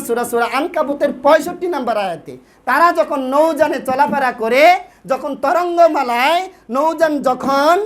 সূরা সূরা আনকাবুতের 65 নম্বর আয়াতে তারা যখন নৌযানে চলাফেরা করে, যখন তরঙ্গমালায় নৌযান যখন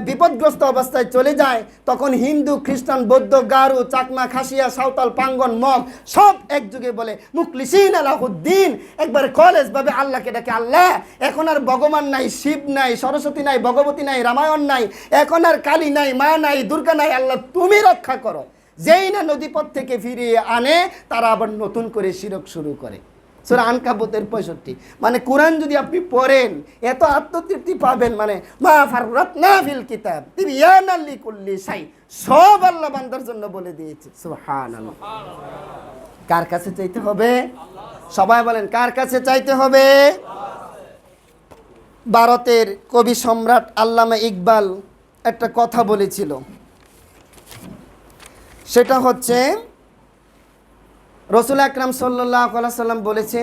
বিপদগ্রস্ত অবস্থায় চলে যায়, তখন হিন্দু, খ্রিস্টান, বৌদ্ধ, গারো, চাকমা, খাসিয়া, সাঁওতাল, পাঙ্গন, মগ সব একযুগে বলে মুখলিসিন আলাহুদ্দিন, একবারে কলেজভাবে আল্লাহকে ডাকে। আল্লাহ, এখন আর ভগবান নাই, শিব নাই, সরস্বতী নাই, ভগবতী নাই, রামায়ণ নাই, এখন আর কালী নাই, মা নাই, দুর্গা নাই, আল্লাহ তুমি রক্ষা করো। যেই না নদীপথ থেকে ফিরিয়ে আনে, তারা আবার নতুন করে শিরক শুরু করে। সূরা আনকাবুতের 65। মানে কোরআন যদি আপনি পড়েন এত আত্মতৃপ্তি পাবেন, মানে মা ফাররাতনা ফিল কিতাব তিবয়ানাল লিকুল্লি শাই, সব আল্লাহ বান্দার জন্য বলে দিয়েছে। সুবহানাল্লাহ। কার কাছে চাইতে হবে? সবাই বলেন, কার কাছে চাইতে হবে? ভারতের কবি সম্রাট আল্লামা ইকবাল একটা কথা বলেছিল, সেটা হচ্ছে রাসূল আকরাম সাল্লাল্লাহু আলাইহি সাল্লাম বলেছে,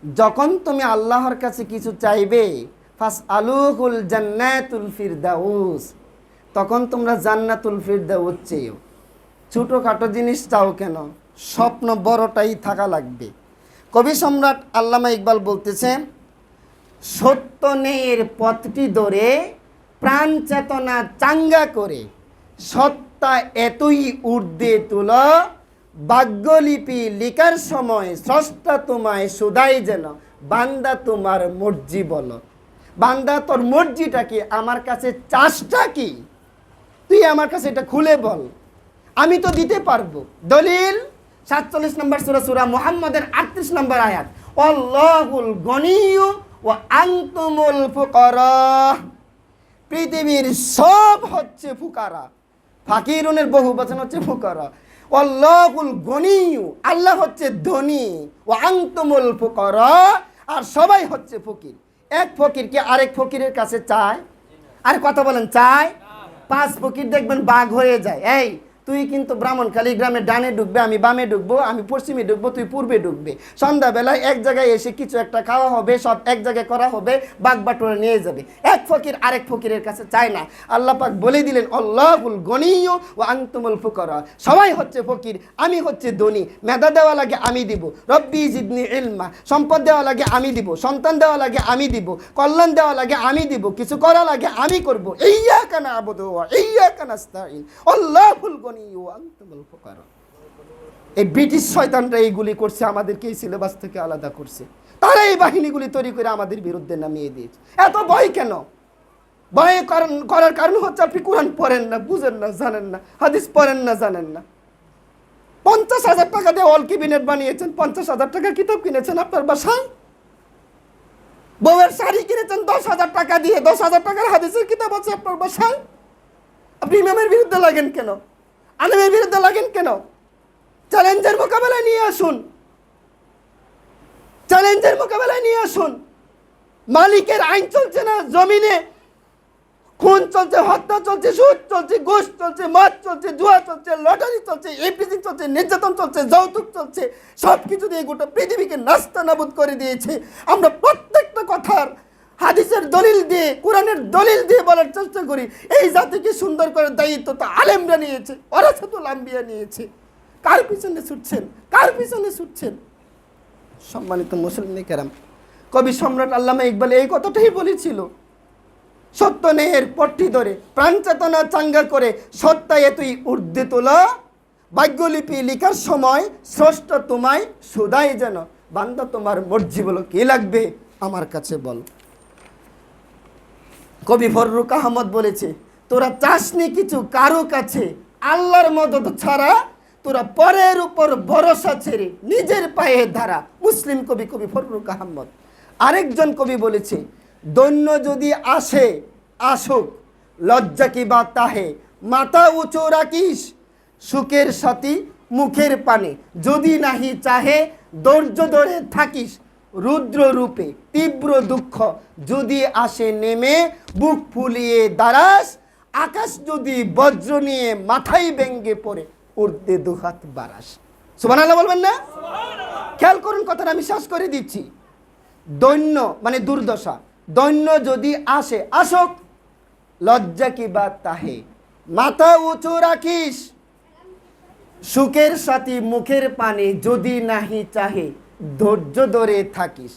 যখন তুমি আল্লাহর কাছে কিছু চাইবে, ফাসআলুহুল জান্নাতুল ফিরদাউস, তখন তোমরা জান্নাতুল ফিরদাউস চেয়েও। ছোটোখাটো জিনিস চাও কেন, স্বপ্ন বড়টাই থাকা লাগবে। কবি সম্রাট আল্লামা ইকবাল বলতেছে, সত্য ন্যায়ের পথটি ধরে প্রাণ চেতনা চাঙ্গা করে সত্তা এতই ঊর্ধ্বে তুল, ভাগ্যলিপি লিখার সময় স্রষ্টা তোমায় শুধাই যেন, বান্দা তোমার মর্জি বলো। বান্দা তোর মর্জিটা কি, আমার কাছে চাষটা কি, তুই আমার কাছে এটা খুলে বল, আমি তো দিতে পারবো। দলিল 47 নম্বর সূরা, সূরা মুহাম্মদের 38 নম্বর আয়াত, আল্লাহুল গনিয়্যু ওয়া আনতুমুল ফুকারা, পৃথিবীর সব হচ্ছে ফুকারা, ফাকিরুনের বহু বচন হচ্ছে ফুকারা। আল্লাহুল গনিয়্যু, আল্লাহ হচ্ছে ধনী, ওয়া আনতুমুল ফুকারা, আর সবাই হচ্ছে ফকির। এক ফকির কি আরেক ফকিরের কাছে চায়? আর কথা বলেন, চায়? 5 ফকির দেখবেন বাঘ হয়ে যায়, এই তুই কিন্তু ব্রাহ্মণখালী গ্রামে ডানে ঢুকবে, আমি বামে ঢুকবো, আমি পশ্চিমে ঢুকবো, তুই পূর্বে ঢুকবে। সন্ধ্যাবেলায় এক জায়গায় এসে কিছু একটা খাওয়া হবে, সব এক জায়গায় করা হবে, বাঘ বাটোরে নিয়ে যাবে। এক ফকির আরেক ফকিরের কাছে চায় না। আল্লাহ পাক বলে দিলেন, আল্লাহুল গনিয়্যু ওয়া আনতুমুল ফুকারা, সবাই হচ্ছে ফকির, আমি হচ্ছে ধনী। মেধা দেওয়া লাগে আমি দিব, রব্বি জিদনি ইলমা, সম্পদ দেওয়া লাগে আমি দিব, সন্তান দেওয়া লাগে আমি দিব, কল্যাণ দেওয়া লাগে আমি দিব, কিছু করা লাগে আমি করব। ইয়্যাকা না'বুদু ওয়া ইয়্যাকা নাস্তাঈন, আল্লাহুল গনিয়্যু ওয়া আনতুমুল ফুকারা। এই ব্রিটিশ শয়তানরা এইগুলি করছে, আমাদেরকে এই সিলেবাস থেকে আলাদা করছে। তারা এই বাহিনীগুলি তৈরি করে আমাদের বিরুদ্ধে নামিয়ে দিয়েছে। এত ভয় কেন? ভয় করার কারণ হচ্ছে আপনি কোরআন পড়েন না, বুঝেন না, জানেন না, হাদিস পড়েন না, জানেন না। 50,000 টাকা দিয়ে অল ক্যাবিনেট বানিয়েছেন, 50,000 টাকার কিতাব কিনেছেন আপনার বাসায়। বউয়ের শাড়ি কিনেছেন 10,000 টাকা দিয়ে, 10,000 টাকার হাদিসের কিতাব আছে আপনার বাসায়। আপনি ইমামের বিরুদ্ধে লাগেন কেন? আলেমের বিরুদ্ধে লাগেন কেন? চ্যালেঞ্জের মোকাবেলায় নিয়ে আসুন, চ্যালেঞ্জের মোকাবেলায় নিয়ে আসুন। মালিকের আইন চলছে না জমিনে, খুন চলছে, হত্যা চলছে, সুদ চলছে, ঘুষ চলছে, মদ চলছে, জুয়া চলছে, লটারি চলছে, এপিসি চলছে, নির্যাতন চলছে, যৌতুক চলছে, সব কিছু দিয়ে গোটা পৃথিবীকে নাস্তানাবুদ করে দিয়েছে। আমরা প্রত্যেকটা কথার হাদিসের দলিল দিয়ে, কোরআনের দলিল দিয়ে বলার চেষ্টা করি। এই জাতিকে সুন্দর করার দায়িত্ব তো আলেমরা নিয়েছে, ওয়ারাসাতুল আম্বিয়া নিয়েছে। কার পিছনে ছুটছেন? কার পিছনে ছুটছেন? সম্মানিত মুসলিম কেরাম, কবি সম্রাট আল্লামা ইকবাল এই কথাটাই বলেছিল, সত্য ন্যায়ের পথটি ধরে প্রাণ চেতনা চাঙ্গা করে সত্তা এতই ঊর্ধ্বে তোলা, ভাগ্যলিপি লিখার সময় স্রষ্টা তোমায় শুধাই যেন, বান্দা তোমার মর্জি বলো, কি লাগবে আমার কাছে বল। কবি ফররুক আহমদ বলেছে, তোরা চাসনি কিছু কারো কাছে, আল্লাহর মদদ ছাড়া তোরা পরের উপর ভরসা ছেড়ে নিজের পায়ে ধারা। মুসলিম কবি, কবি ফররুক আহমদ। আরেকজন কবি বলেছে, দৈন্য যদি আসে আসুক, লজ্জা কি বা তাহে, মাথা উঁচু রাখিস সুখের সাথী মুখের পানে, যদি নাহি চাহে ধৈর্য ধরে থাকিস, রুদ্র রূপে তীব্র দুঃখ যদি আসে নেমে, বুক ফুলিয়ে দাঁড়াস, আকাশ যদি বজ্র নিয়ে মাথায় ব্যঙ্গে পড়ে, উর্দে দুহাত বাড়াস। সুবহানাল্লাহ বলবেন না? খেয়াল করুন কথাটা, আমি শেষ করে দিচ্ছি। দৈন্য মানে দুর্দশা, দৈন্য যদি আসে আসুক, লজ্জা কি বা তাহে, মাথা উঁচু রাখিস সুখের সাথী মুখের পানে যদি নাহি চাহে ধৈর্য ধরে থাকিস,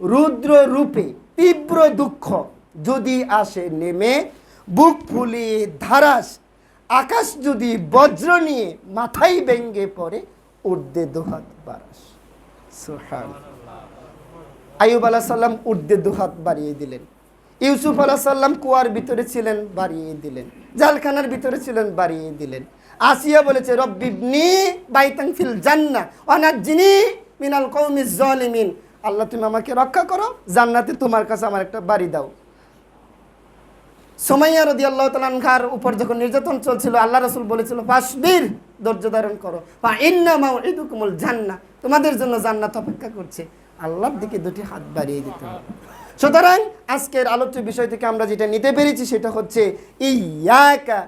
রুদ্র রূপে তীব্র দুঃখ যদি আসে নেমে বুক ফুলিয়ে ধারাস, আকাশ যদি বজ্র নিয়ে মাথায় ভেঙ্গে পড়ে ঊর্ধ্বে দুহাত বাড়াস। সুবহানাল্লাহ। আইয়ুব আলাইহিস সালাম ঊর্ধ্বে দুহাত বাড়িয়ে দিলেন। ইউসুফ আলাইহিস সালাম কুয়ার ভিতরে ছিলেন, বাড়িয়ে দিলেন। জালখানার ভিতরে ছিলেন, বাড়িয়ে দিলেন। আসিয়া বলেছে রব্বিবনি বাইতান ফিল জান্নাহ ওয়া নাজ্জিনি মিনাল কওমিজ জালিমিন, আল্লাহ তুমি আমাকে রক্ষা করো, জান্নাতে তোমার কাছে আমার একটা বাড়ি দাও। সুমাইয়া রাদিয়াল্লাহু তাআলা আনহার উপর যখন নির্যাতন চলছিল, আল্লাহ রাসূল বলেছিল ফাসবির, ধৈর্য ধারণ করো, ফা ইন্না মাউইদুকুমুল জান্নাহ, তোমাদের জন্য জান্নাত অপেক্ষা করছে। আল্লাহর দিকে দুটি হাত বাড়িয়ে দিতে হবে। সুতরাং আজকের আলোচ্য বিষয় থেকে আমরা যেটা নিতে পেরেছি সেটা হচ্ছে ইয়াকা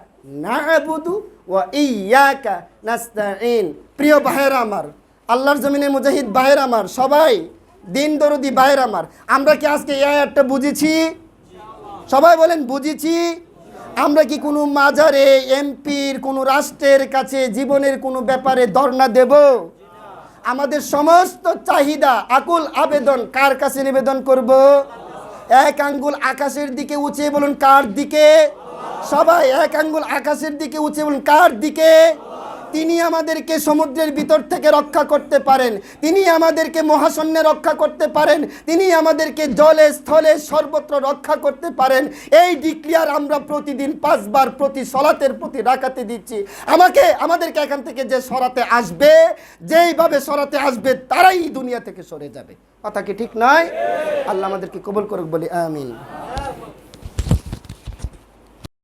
না'বুদু ওয়া ইয়াকা নাস্তাঈন। প্রিয় ভাইয়েরা আমার, আল্লাহর জমিনের মুজাহিদ ভাইয়েরা আমার, সবাই দিন দরদি ভাইয়েরা আমার, আমরা কি আজকে এই আয়াতটা বুঝেছি? সবাই বলেন বুঝেছি। আমরা কি কোনো মাজারে, এমপির, কোনো রাষ্ট্রের কাছে জীবনের কোনো ব্যাপারে ধর্ণা দেব? আমাদের সমস্ত চাহিদা, আকুল আবেদন কার কাছে নিবেদন করব? এক আঙ্গুল আকাশের দিকে উঁচিয়ে বলুন কার দিকে? সবাই এক আঙ্গুল আকাশের দিকে উঁচিয়ে বলুন কার দিকে? তিনি আমাদেরকে সমুদ্রের ভিতর থেকে রক্ষা করতে পারেন, তিনি আমাদেরকে মহাশূন্যে রক্ষা করতে পারেন, তিনি আমাদেরকে জলে স্থলে সর্বত্র রক্ষা করতে পারেন। এই ডিক্লিয়ার আমরা প্রতিদিন 5 বার প্রতি সলাতের প্রতি রাকাতে দিচ্ছি। আমাদেরকে এখান থেকে যে সরাতে আসবে, যেইভাবে সরাতে আসবে তারাই দুনিয়া থেকে সরে যাবে। কথা কি ঠিক নয়? আল্লাহ আমাদেরকে কবুল করুক, বলি আমিন।